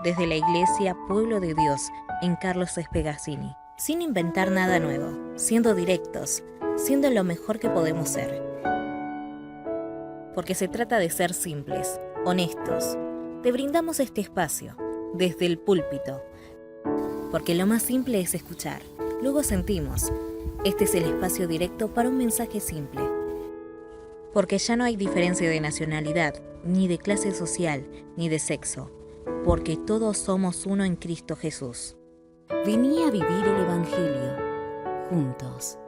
desde la Iglesia Pueblo de Dios en Carlos Espegazzini. Sin inventar nada nuevo, siendo directos, siendo lo mejor que podemos ser. Porque se trata de ser simples, honestos. Te brindamos este espacio, desde el púlpito. Porque lo más simple es escuchar, luego sentimos. Este es el espacio directo para un mensaje simple. Porque ya no hay diferencia de nacionalidad, ni de clase social, ni de sexo. Porque todos somos uno en Cristo Jesús. Vení a vivir el Evangelio, juntos.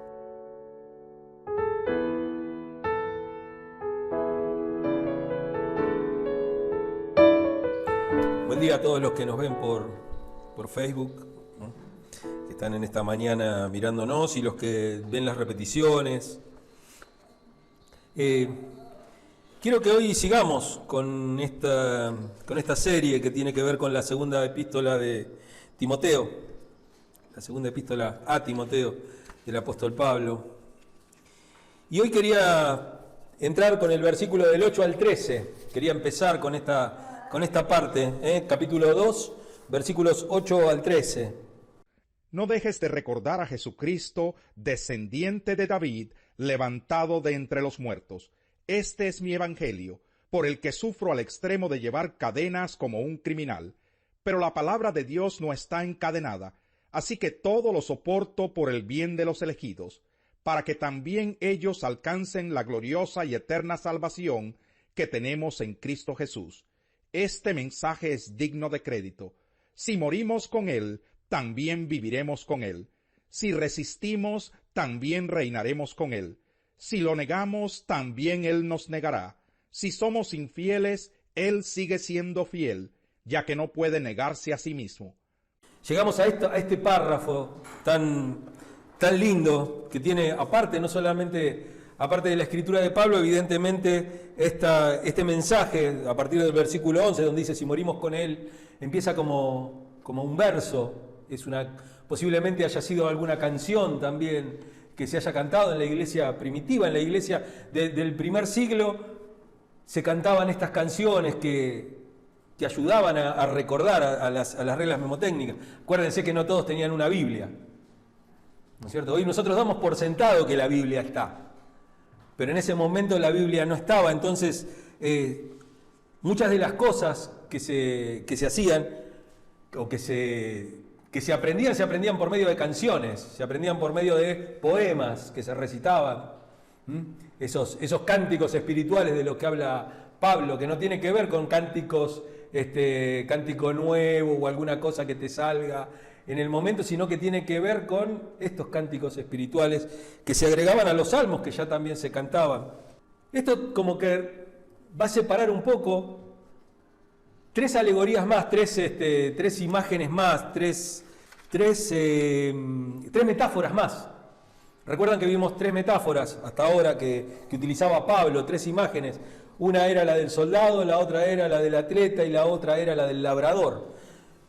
Buen día a todos los que nos ven por Facebook, ¿no? Que están en esta mañana mirándonos, y los que ven las repeticiones. Quiero que hoy sigamos con esta serie que tiene que ver con la segunda epístola de Timoteo, la segunda epístola a Timoteo del apóstol Pablo. Y hoy quería entrar con el versículo del 8 al 13, quería empezar con esta parte, capítulo 2, versículos 8 al 13. No dejes de recordar a Jesucristo, descendiente de David, levantado de entre los muertos. Este es mi evangelio, por el que sufro al extremo de llevar cadenas como un criminal. Pero la palabra de Dios no está encadenada, así que todo lo soporto por el bien de los elegidos, para que también ellos alcancen la gloriosa y eterna salvación que tenemos en Cristo Jesús. Este mensaje es digno de crédito. Si morimos con Él, también viviremos con Él. Si resistimos, también reinaremos con Él. Si lo negamos, también Él nos negará. Si somos infieles, Él sigue siendo fiel, ya que no puede negarse a sí mismo. Llegamos a este párrafo tan lindo que tiene, aparte, no solamente aparte de la escritura de Pablo, evidentemente este mensaje, a partir del versículo 11, donde dice, si morimos con Él, empieza como un verso. Posiblemente haya sido alguna canción también que se haya cantado en la iglesia primitiva, en la iglesia del primer siglo, se cantaban estas canciones que ayudaban a recordar a las reglas memotécnicas. Acuérdense que no todos tenían una Biblia, ¿no es cierto? Hoy nosotros damos por sentado que la Biblia está, pero en ese momento la Biblia no estaba. Entonces muchas de las cosas que se hacían o que se aprendían por medio de canciones, se aprendían por medio de poemas que se recitaban. Esos cánticos espirituales de los que habla Pablo, que no tiene que ver con cántico nuevo o alguna cosa que te salga en el momento, sino que tiene que ver con estos cánticos espirituales que se agregaban a los salmos que ya también se cantaban. Esto como que va a separar un poco tres alegorías más, tres imágenes más, tres metáforas más. Recuerdan que vimos tres metáforas hasta ahora que utilizaba Pablo, tres imágenes. Una era la del soldado, la otra era la del atleta y la otra era la del labrador.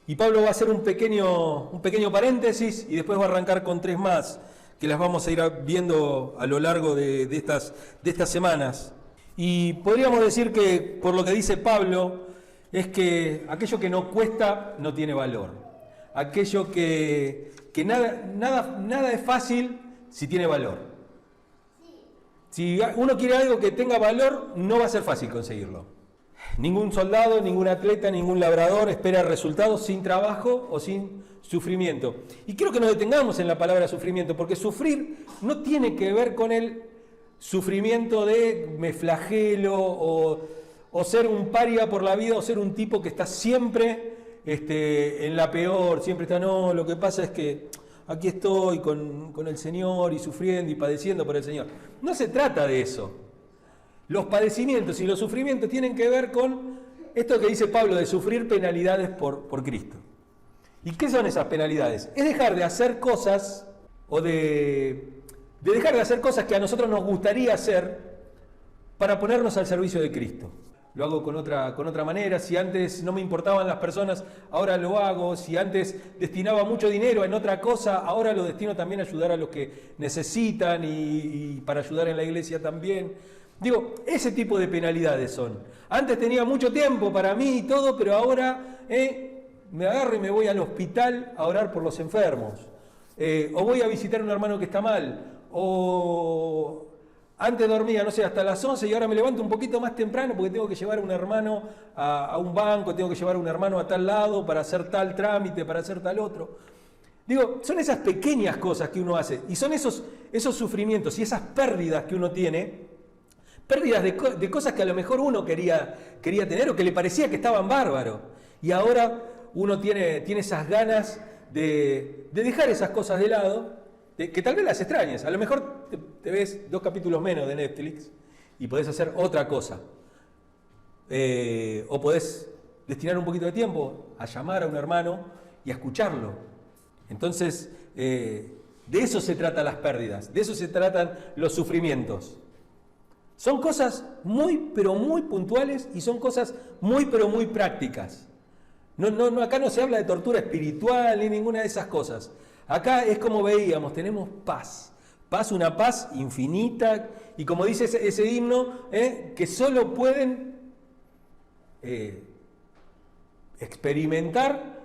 Y Pablo va a hacer un pequeño paréntesis y después va a arrancar con tres más, que las vamos a ir viendo a lo largo de estas semanas. Y podríamos decir que, por lo que dice Pablo, es que aquello que no cuesta no tiene valor. Aquello que nada es fácil si tiene valor. Si uno quiere algo que tenga valor, no va a ser fácil conseguirlo. Ningún soldado, ningún atleta, ningún labrador espera resultados sin trabajo o sin sufrimiento. Y quiero que nos detengamos en la palabra sufrimiento, porque sufrir no tiene que ver con el sufrimiento de me flagelo o ser un paria por la vida, o ser un tipo que está siempre en la peor, siempre está, no, lo que pasa es que aquí estoy con el Señor y sufriendo y padeciendo por el Señor. No se trata de eso. Los padecimientos y los sufrimientos tienen que ver con esto que dice Pablo, de sufrir penalidades por Cristo. ¿Y qué son esas penalidades? Es dejar de hacer cosas o de dejar de hacer cosas que a nosotros nos gustaría hacer para ponernos al servicio de Cristo. Lo hago con otra manera. Si antes no me importaban las personas, ahora lo hago. Si antes destinaba mucho dinero en otra cosa, ahora lo destino también a ayudar a los que necesitan y para ayudar en la iglesia también. Digo, ese tipo de penalidades son. Antes tenía mucho tiempo para mí y todo, pero ahora me agarro y me voy al hospital a orar por los enfermos. O voy a visitar a un hermano que está mal. O antes dormía, no sé, hasta las 11 y ahora me levanto un poquito más temprano porque tengo que llevar a un hermano a un banco, tengo que llevar a un hermano a tal lado para hacer tal trámite, para hacer tal otro. Digo, son esas pequeñas cosas que uno hace y son esos sufrimientos y esas pérdidas que uno tiene, pérdidas de cosas que a lo mejor uno quería tener o que le parecía que estaban bárbaros. Y ahora uno tiene esas ganas de dejar esas cosas de lado, que tal vez las extrañes. A lo mejor te ves 2 capítulos menos de Netflix y podés hacer otra cosa. O podés destinar un poquito de tiempo a llamar a un hermano y a escucharlo. Entonces, de eso se tratan las pérdidas, de eso se tratan los sufrimientos. Son cosas muy, pero muy puntuales y son cosas muy, pero muy prácticas. Acá no se habla de tortura espiritual ni ninguna de esas cosas. Acá es como veíamos, tenemos paz. Paz, una paz infinita. Y como dice ese himno, que solo pueden experimentar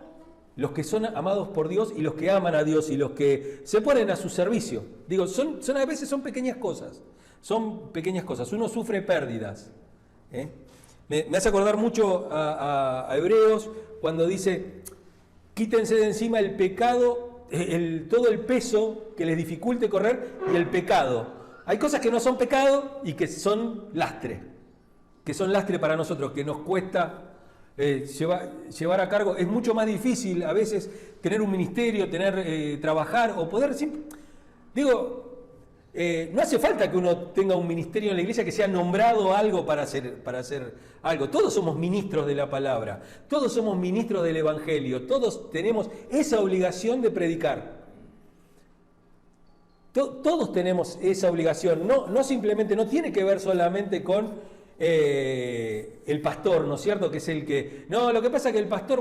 los que son amados por Dios y los que aman a Dios y los que se ponen a su servicio. Digo, a veces son pequeñas cosas. Son pequeñas cosas. Uno sufre pérdidas. Me hace acordar mucho a Hebreos cuando dice, quítense de encima el pecado, todo el peso que les dificulte correr y el pecado. Hay cosas que no son pecado y que son lastre para nosotros, que nos cuesta llevar a cargo. Es mucho más difícil a veces tener un ministerio, trabajar o poder... no hace falta que uno tenga un ministerio en la iglesia que sea nombrado algo para hacer algo. Todos somos ministros de la palabra, todos somos ministros del evangelio, todos tenemos esa obligación de predicar. Todos tenemos esa obligación, no simplemente, no tiene que ver solamente con el pastor, ¿no es cierto? Que es el que... No, lo que pasa es que el pastor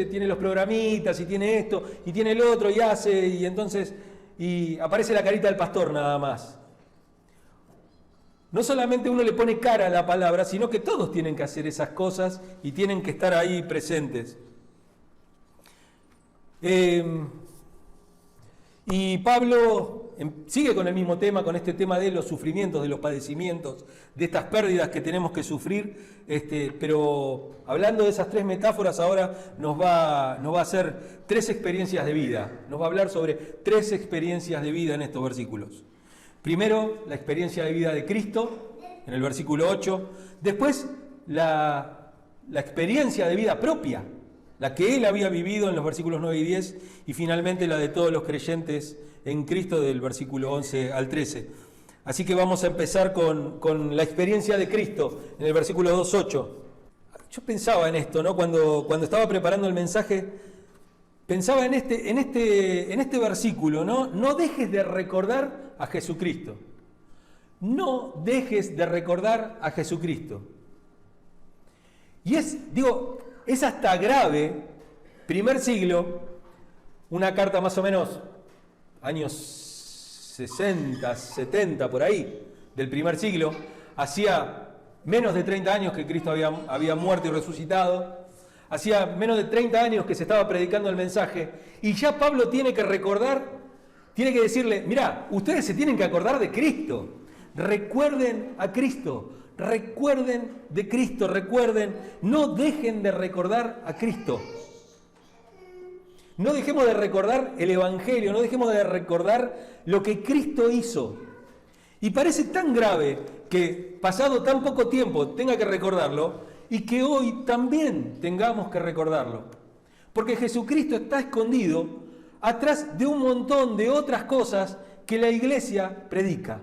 tiene los programitas y tiene esto y tiene el otro y hace y entonces... Y aparece la carita del pastor nada más. No solamente uno le pone cara a la palabra, sino que todos tienen que hacer esas cosas y tienen que estar ahí presentes. Y Pablo sigue con el mismo tema, con este tema de los sufrimientos, de los padecimientos, de estas pérdidas que tenemos que sufrir, pero hablando de esas 3 metáforas, ahora nos va a hacer 3 experiencias de vida, nos va a hablar sobre 3 experiencias de vida en estos versículos. Primero, la experiencia de vida de Cristo, en el versículo 8, después la experiencia de vida propia, la que él había vivido en los versículos 9 y 10, y finalmente la de todos los creyentes en Cristo del versículo 11 al 13. Así que vamos a empezar con la experiencia de Cristo en el versículo 2.8. Yo pensaba en esto, ¿no? Cuando estaba preparando el mensaje, pensaba en este versículo, ¿no? No dejes de recordar a Jesucristo. No dejes de recordar a Jesucristo. Y es hasta grave, primer siglo, una carta más o menos años 60, 70, por ahí, del primer siglo, hacía menos de 30 años que Cristo había muerto y resucitado, hacía menos de 30 años que se estaba predicando el mensaje, y ya Pablo tiene que decirle, mirá, ustedes se tienen que acordar de Cristo, recuerden a Cristo, recuerden de Cristo, no dejen de recordar a Cristo. No dejemos de recordar el Evangelio, no dejemos de recordar lo que Cristo hizo. Y parece tan grave que pasado tan poco tiempo tenga que recordarlo y que hoy también tengamos que recordarlo. Porque Jesucristo está escondido atrás de un montón de otras cosas que la iglesia predica.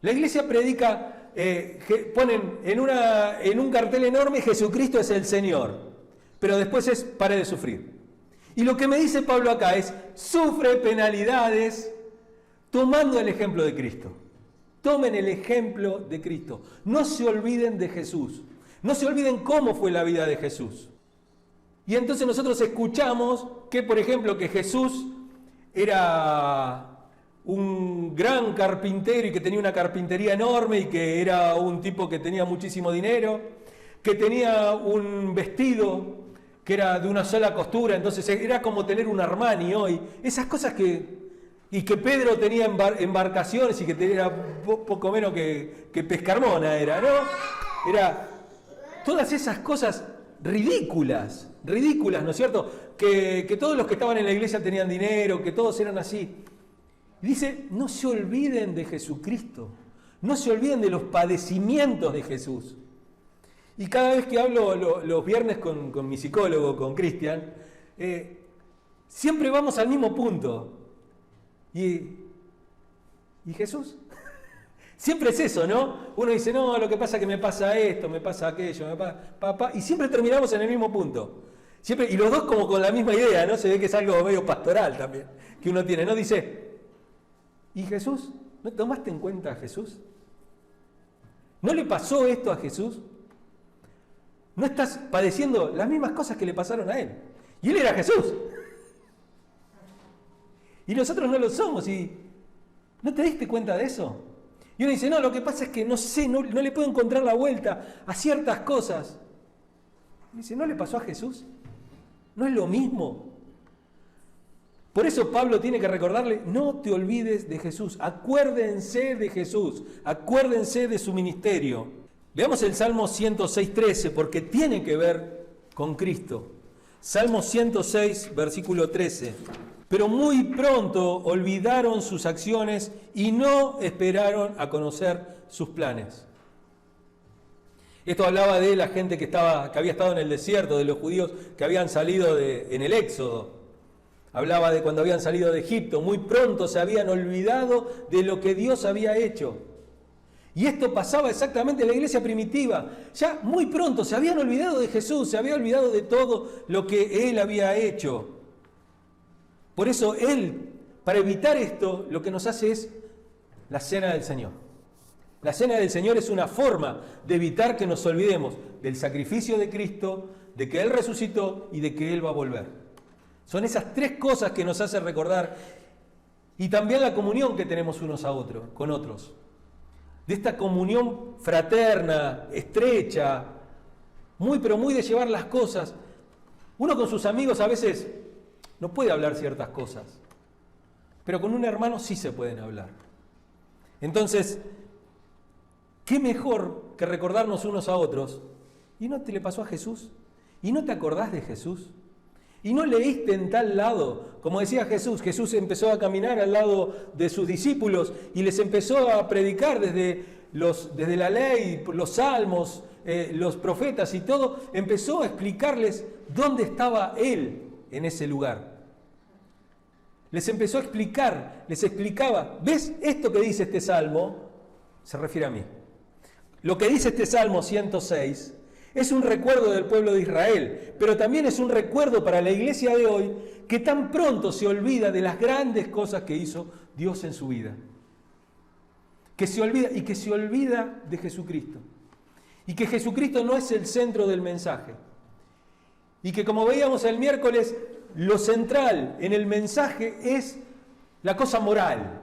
La iglesia predica, ponen en un cartel enorme, Jesucristo es el Señor. Pero después es, pare de sufrir. Y lo que me dice Pablo acá es, sufre penalidades tomando el ejemplo de Cristo. Tomen el ejemplo de Cristo. No se olviden de Jesús. No se olviden cómo fue la vida de Jesús. Y entonces nosotros escuchamos que, por ejemplo, que Jesús era un gran carpintero y que tenía una carpintería enorme y que era un tipo que tenía muchísimo dinero, que tenía un vestido que era de una sola costura, entonces era como tener un Armani hoy. Esas cosas y que Pedro tenía embarcaciones y que tenía poco menos que pescarmona era, ¿no? Era todas esas cosas ridículas, ¿no es cierto? Que todos los que estaban en la iglesia tenían dinero, que todos eran así. Y dice, no se olviden de Jesucristo, no se olviden de los padecimientos de Jesús. Y cada vez que hablo los viernes con mi psicólogo, con Cristian, siempre vamos al mismo punto. ¿Y Jesús? Siempre es eso, ¿no? Uno dice, no, lo que pasa es que me pasa esto, me pasa aquello, y siempre terminamos en el mismo punto. Siempre, y los dos como con la misma idea, ¿no? Se ve que es algo medio pastoral también, que uno tiene, ¿no? Dice, ¿y Jesús? ¿No tomaste en cuenta a Jesús? ¿No le pasó esto a Jesús? ¿No estás padeciendo las mismas cosas que le pasaron a él? Y él era Jesús. Y nosotros no lo somos. ¿Y no te diste cuenta de eso? Y uno dice, no, lo que pasa es que no sé, no le puedo encontrar la vuelta a ciertas cosas. Y dice, ¿no le pasó a Jesús? ¿No es lo mismo? Por eso Pablo tiene que recordarle, no te olvides de Jesús, acuérdense de Jesús, acuérdense de su ministerio. Veamos el Salmo 106:13, porque tiene que ver con Cristo. Salmo 106, versículo 13. Pero muy pronto olvidaron sus acciones y no esperaron a conocer sus planes. Esto hablaba de la gente que había estado en el desierto, de los judíos que habían salido en el Éxodo. Hablaba de cuando habían salido de Egipto. Muy pronto se habían olvidado de lo que Dios había hecho. Y esto pasaba exactamente en la iglesia primitiva. Ya muy pronto se habían olvidado de Jesús, se habían olvidado de todo lo que Él había hecho. Por eso Él, para evitar esto, lo que nos hace es la cena del Señor. La cena del Señor es una forma de evitar que nos olvidemos del sacrificio de Cristo, de que Él resucitó y de que Él va a volver. Son esas tres cosas que nos hacen recordar, y también la comunión que tenemos unos a otros, con otros. De esta comunión fraterna, estrecha, pero muy de llevar las cosas. Uno con sus amigos a veces no puede hablar ciertas cosas, pero con un hermano sí se pueden hablar. Entonces, ¿qué mejor que recordarnos unos a otros? ¿Y no te le pasó a Jesús? ¿Y no te acordás de Jesús? ¿Y no leíste en tal lado? Como decía Jesús, Jesús empezó a caminar al lado de sus discípulos y les empezó a predicar desde la ley, los salmos, los profetas y todo. Empezó a explicarles dónde estaba Él en ese lugar. Les empezó a explicar, les explicaba, ¿ves esto que dice este salmo? Se refiere a mí. Lo que dice este Salmo 106 es un recuerdo del pueblo de Israel, pero también es un recuerdo para la iglesia de hoy que tan pronto se olvida de las grandes cosas que hizo Dios en su vida. Que se olvida de Jesucristo. Y que Jesucristo no es el centro del mensaje. Y que, como veíamos el miércoles, lo central en el mensaje es la cosa moral.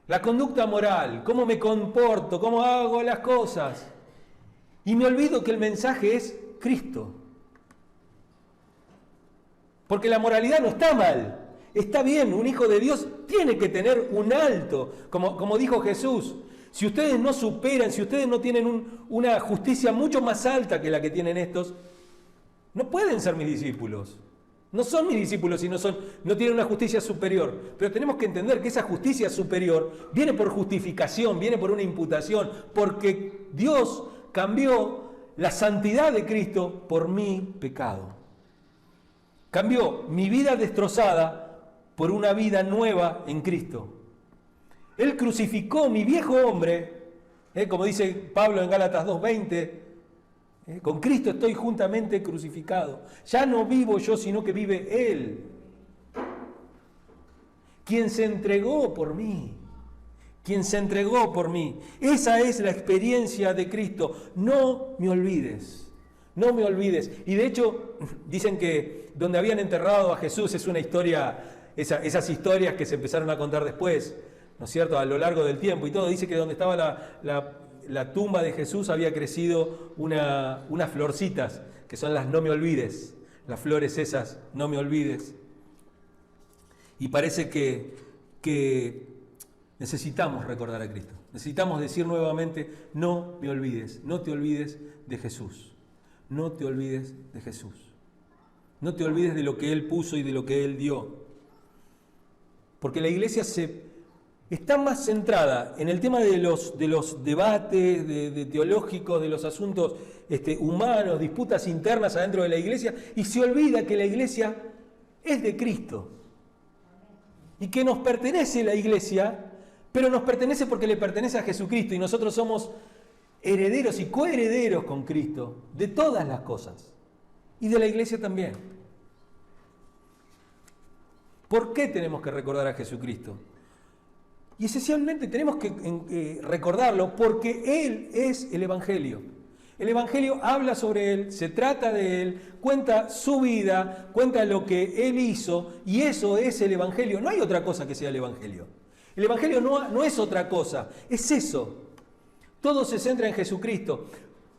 La conducta moral, cómo me comporto, cómo hago las cosas. Y me olvido que el mensaje es Cristo. Porque la moralidad no está mal, está bien, un hijo de Dios tiene que tener un alto, como dijo Jesús. Si ustedes no superan, si ustedes no tienen una justicia mucho más alta que la que tienen estos, no pueden ser mis discípulos. No son mis discípulos si no tienen una justicia superior. Pero tenemos que entender que esa justicia superior viene por justificación, viene por una imputación, porque Dios cambió la santidad de Cristo por mi pecado. Cambió mi vida destrozada por una vida nueva en Cristo. Él crucificó mi viejo hombre, como dice Pablo en Gálatas 2:20, con Cristo estoy juntamente crucificado. Ya no vivo yo, sino que vive Él, quien se entregó por mí. Quien se entregó por mí. Esa es la experiencia de Cristo. No me olvides. No me olvides. Y de hecho, dicen que donde habían enterrado a Jesús es una historia, esas historias que se empezaron a contar después, ¿no es cierto?, a lo largo del tiempo y todo. Dice que donde estaba la tumba de Jesús había crecido unas florcitas, que son las no me olvides. las flores esas, no me olvides. Y parece que necesitamos recordar a Cristo. Necesitamos decir nuevamente, no me olvides, no te olvides de Jesús. No te olvides de Jesús. No te olvides de lo que Él puso y de lo que Él dio. Porque la iglesia está más centrada en el tema de los debates de teológicos, de los asuntos humanos, disputas internas adentro de la iglesia, y se olvida que la iglesia es de Cristo. Y que nos pertenece la iglesia, pero nos pertenece porque le pertenece a Jesucristo, y nosotros somos herederos y coherederos con Cristo de todas las cosas, y de la iglesia también. ¿Por qué tenemos que recordar a Jesucristo? Y esencialmente tenemos que recordarlo porque Él es el Evangelio. El Evangelio habla sobre Él, se trata de Él, cuenta su vida, cuenta lo que Él hizo, y eso es el Evangelio. No hay otra cosa que sea el Evangelio. El Evangelio no es otra cosa, es eso. Todo se centra en Jesucristo.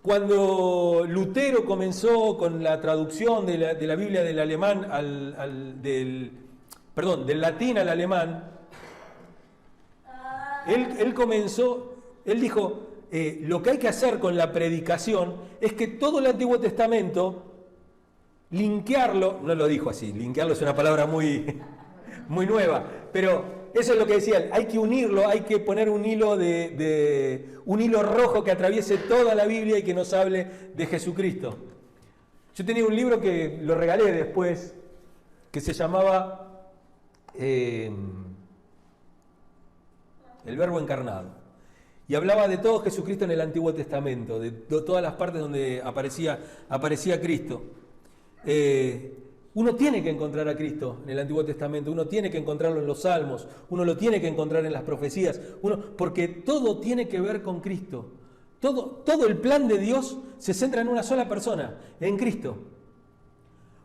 Cuando Lutero comenzó con la traducción de la Biblia del alemán del latín al alemán, él dijo, lo que hay que hacer con la predicación es que todo el Antiguo Testamento, linkearlo, no lo dijo así, linkearlo es una palabra muy, muy nueva, pero eso es lo que decía, hay que unirlo, hay que poner un hilo un hilo rojo que atraviese toda la Biblia y que nos hable de Jesucristo. Yo tenía un libro que lo regalé después, que se llamaba El Verbo Encarnado. Y hablaba de todo Jesucristo en el Antiguo Testamento, de todas las partes donde aparecía Cristo. Uno tiene que encontrar a Cristo en el Antiguo Testamento, uno tiene que encontrarlo en los Salmos, uno lo tiene que encontrar en las profecías, porque todo tiene que ver con Cristo. Todo el plan de Dios se centra en una sola persona, en Cristo.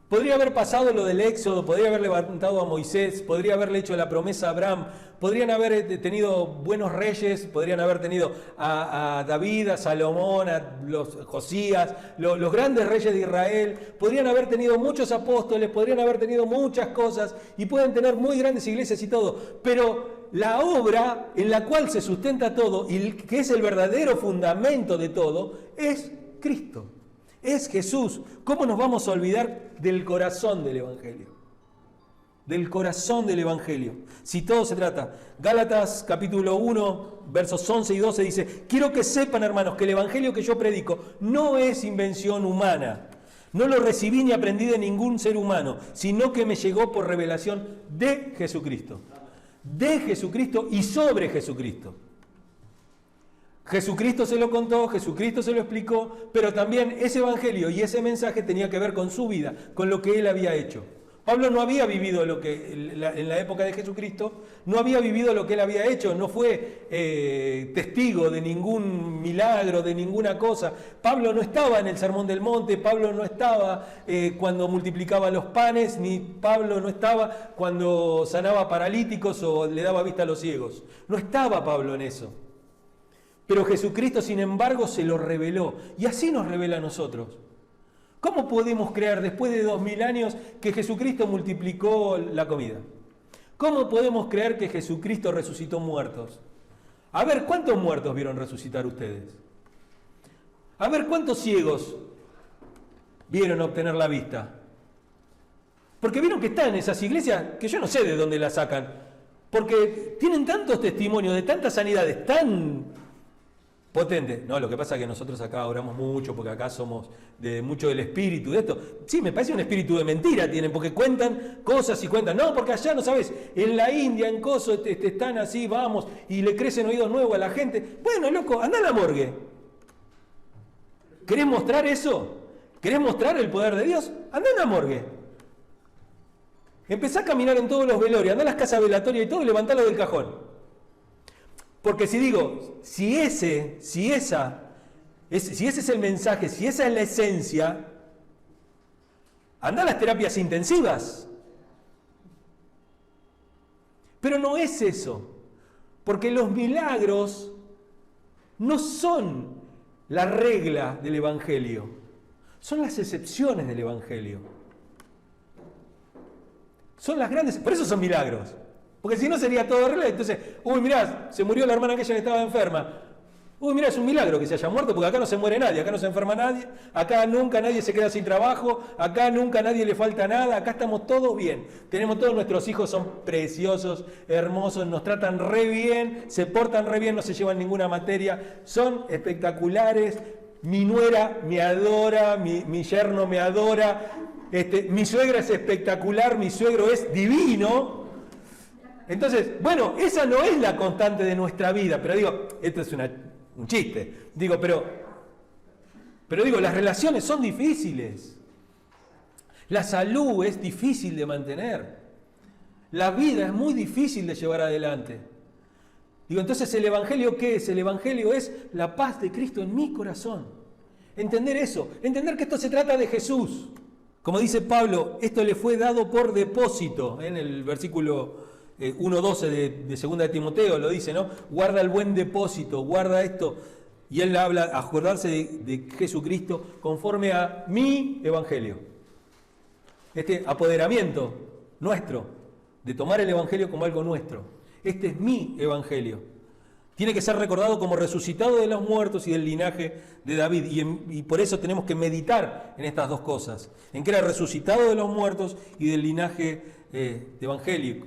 Podría haber pasado lo del Éxodo, podría haber levantado a Moisés, podría haberle hecho la promesa a Abraham, podrían haber tenido buenos reyes, podrían haber tenido a David, a Salomón, a Josías, los grandes reyes de Israel, podrían haber tenido muchos apóstoles, podrían haber tenido muchas cosas y pueden tener muy grandes iglesias y todo, pero la obra en la cual se sustenta todo y que es el verdadero fundamento de todo es Cristo. Es Jesús. ¿Cómo nos vamos a olvidar del corazón del Evangelio? Del corazón del Evangelio. Si todo se trata. Gálatas capítulo 1, versos 11 y 12 dice, quiero que sepan, hermanos, que el Evangelio que yo predico no es invención humana. No lo recibí ni aprendí de ningún ser humano, sino que me llegó por revelación de Jesucristo. De Jesucristo y sobre Jesucristo. Jesucristo se lo contó, Jesucristo se lo explicó, pero también ese evangelio y ese mensaje tenía que ver con su vida, con lo que él había hecho. Pablo no había vivido lo que en la época de Jesucristo, no había vivido lo que él había hecho, no fue testigo de ningún milagro, de ninguna cosa. Pablo no estaba en el Sermón del Monte, Pablo no estaba cuando multiplicaba los panes, ni Pablo no estaba cuando sanaba paralíticos o le daba vista a los ciegos. No estaba Pablo en eso. Pero Jesucristo, sin embargo, se lo reveló. Y así nos revela a nosotros. ¿Cómo podemos creer, después de 2000 años, que Jesucristo multiplicó la comida? ¿Cómo podemos creer que Jesucristo resucitó muertos? A ver, ¿cuántos muertos vieron resucitar ustedes? A ver, ¿cuántos ciegos vieron obtener la vista? Porque vieron que están en esas iglesias que yo no sé de dónde las sacan. Porque tienen tantos testimonios de tantas sanidades tan potente. No, lo que pasa es que nosotros acá oramos mucho, porque acá somos de mucho del espíritu, de esto. Sí, me parece un espíritu de mentira tienen, porque cuentan cosas y cuentan. No, porque allá, no sabes, en la India, en Coso, están así, vamos, y le crecen oídos nuevos a la gente. Bueno, loco, anda a la morgue. ¿Querés mostrar eso? ¿Querés mostrar el poder de Dios? Anda a la morgue. Empezá a caminar en todos los velorios, anda a las casas velatorias y todo y levantalo del cajón. Porque si digo, si ese es el mensaje, si esa es la esencia, anda a las terapias intensivas. Pero no es eso, porque los milagros no son la regla del Evangelio, son las excepciones del Evangelio. Son las grandes, por eso son milagros. Porque si no sería todo regla. Entonces, uy, mirá, se murió la hermana aquella que estaba enferma. Uy, mirá, es un milagro que se haya muerto, porque acá no se muere nadie, acá no se enferma nadie, acá nunca nadie se queda sin trabajo, acá nunca a nadie le falta nada, acá estamos todos bien. Tenemos todos nuestros hijos, son preciosos, hermosos, nos tratan re bien, se portan re bien, no se llevan ninguna materia, son espectaculares. Mi nuera me adora, mi yerno me adora, mi suegra es espectacular, mi suegro es divino. Entonces, bueno, esa no es la constante de nuestra vida, pero digo, esto es un chiste, digo, pero digo, las relaciones son difíciles, la salud es difícil de mantener, la vida es muy difícil de llevar adelante. Digo, entonces, ¿el Evangelio qué es? El Evangelio es la paz de Cristo en mi corazón. Entender eso, entender que esto se trata de Jesús. Como dice Pablo, esto le fue dado por depósito, en el versículo 1.12 de 2 de Timoteo lo dice, ¿no? Guarda el buen depósito, guarda esto. Y él habla, acordarse de Jesucristo conforme a mi Evangelio. Este apoderamiento nuestro, de tomar el Evangelio como algo nuestro. Este es mi Evangelio. Tiene que ser recordado como resucitado de los muertos y del linaje de David. Y por eso tenemos que meditar en estas dos cosas. En que era resucitado de los muertos y del linaje evangélico.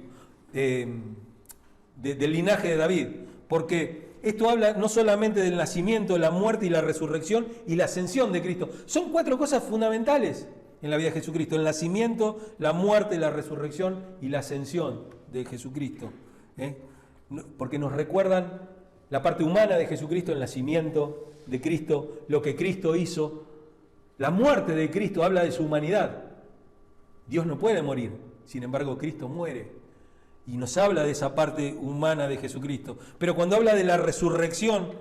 Del linaje de David, porque esto habla no solamente del nacimiento, la muerte y la resurrección y la ascensión de Cristo. Son 4 cosas fundamentales en la vida de Jesucristo: el nacimiento, la muerte, la resurrección y la ascensión de Jesucristo, porque nos recuerdan la parte humana de Jesucristo, el nacimiento de Cristo, lo que Cristo hizo. La muerte de Cristo habla de su humanidad. Dios no puede morir, sin embargo Cristo muere. Y nos habla de esa parte humana de Jesucristo. Pero cuando habla de la resurrección,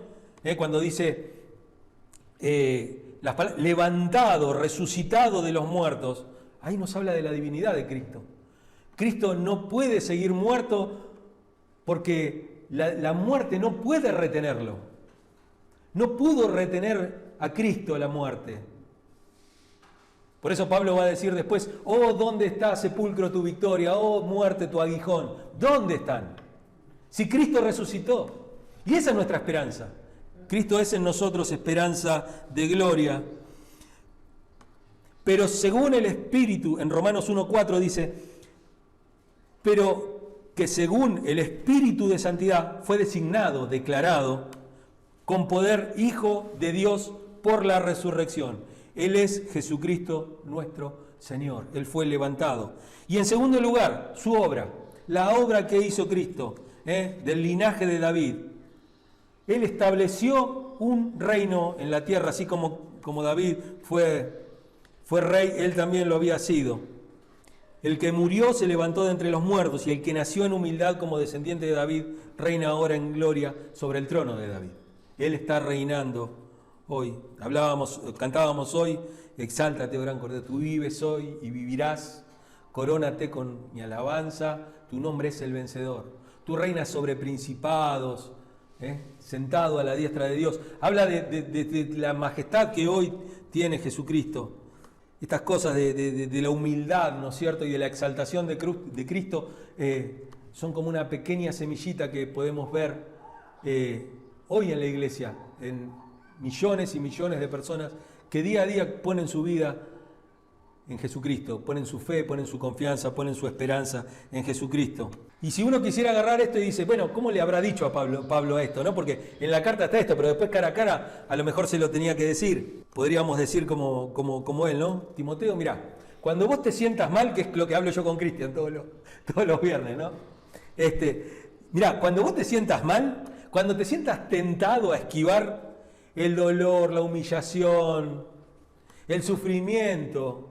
cuando dice las palabras, levantado, resucitado de los muertos, ahí nos habla de la divinidad de Cristo. Cristo no puede seguir muerto porque la muerte no puede retenerlo. No pudo retener a Cristo la muerte. Por eso Pablo va a decir después, oh, ¿dónde está, sepulcro, tu victoria? Oh, muerte, tu aguijón. ¿Dónde están? Si Cristo resucitó. Y esa es nuestra esperanza. Cristo es en nosotros esperanza de gloria. Pero según el Espíritu, en Romanos 1.4 dice, pero que según el Espíritu de Santidad fue designado, declarado, con poder Hijo de Dios por la resurrección. Él es Jesucristo nuestro Señor. Él fue levantado. Y en segundo lugar, su obra, la obra que hizo Cristo, del linaje de David. Él estableció un reino en la tierra, así como David fue rey, él también lo había sido. El que murió se levantó de entre los muertos, y el que nació en humildad como descendiente de David reina ahora en gloria sobre el trono de David. Él está reinando hoy. Cantábamos hoy, exáltate, oh gran Cordero, tú vives hoy y vivirás, corónate con mi alabanza, tu nombre es el vencedor. Tú reinas sobre principados, sentado a la diestra de Dios. Habla de la majestad que hoy tiene Jesucristo. Estas cosas de la humildad, ¿no es cierto?, y de la exaltación de Cristo son como una pequeña semillita que podemos ver hoy en la iglesia, en millones y millones de personas que día a día ponen su vida en Jesucristo, ponen su fe, ponen su confianza, ponen su esperanza en Jesucristo. Y si uno quisiera agarrar esto y dice, bueno, ¿cómo le habrá dicho a Pablo esto? ¿No? Porque en la carta está esto, pero después cara a cara a lo mejor se lo tenía que decir. Podríamos decir como él, ¿no? Timoteo, mirá, cuando vos te sientas mal, que es lo que hablo yo con Cristian todos los viernes, ¿no? Mirá, cuando vos te sientas mal, cuando te sientas tentado a esquivar el dolor, la humillación, el sufrimiento,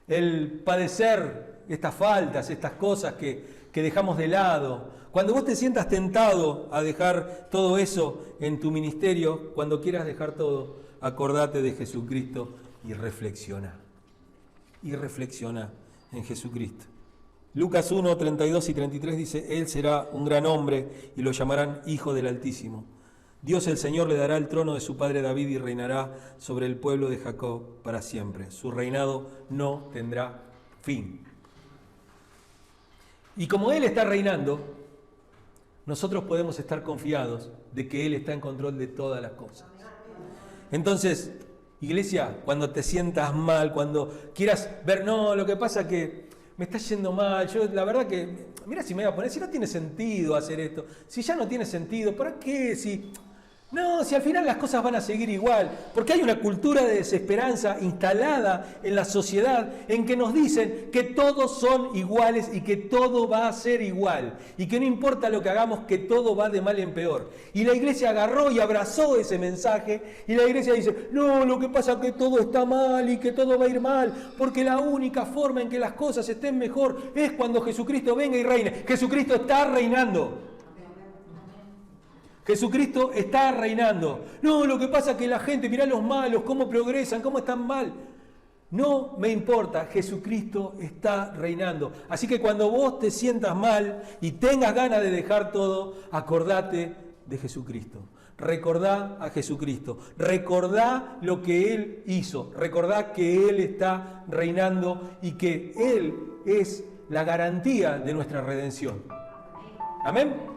el padecer estas faltas, estas cosas que dejamos de lado. Cuando vos te sientas tentado a dejar todo eso en tu ministerio, cuando quieras dejar todo, acordate de Jesucristo y reflexiona. Y reflexiona en Jesucristo. Lucas 1, 32 y 33 dice, Él será un gran hombre y lo llamarán Hijo del Altísimo. Dios el Señor le dará el trono de su padre David y reinará sobre el pueblo de Jacob para siempre. Su reinado no tendrá fin. Y como Él está reinando, nosotros podemos estar confiados de que Él está en control de todas las cosas. Entonces, iglesia, cuando te sientas mal, cuando quieras ver, no, lo que pasa es que me está yendo mal, yo la verdad que, mira si me voy a poner, si no tiene sentido hacer esto, si ya no tiene sentido, ¿para qué? Si al final las cosas van a seguir igual, porque hay una cultura de desesperanza instalada en la sociedad en que nos dicen que todos son iguales y que todo va a ser igual y que no importa lo que hagamos, que todo va de mal en peor. Y la iglesia agarró y abrazó ese mensaje y la iglesia dice, no, lo que pasa es que todo está mal y que todo va a ir mal, porque la única forma en que las cosas estén mejor es cuando Jesucristo venga y reine. Jesucristo está reinando. Jesucristo está reinando. No, lo que pasa es que la gente, mirá los malos, cómo progresan, cómo están mal. No me importa, Jesucristo está reinando. Así que cuando vos te sientas mal y tengas ganas de dejar todo, acordate de Jesucristo. Recordá a Jesucristo. Recordá lo que Él hizo. Recordá que Él está reinando y que Él es la garantía de nuestra redención. Amén.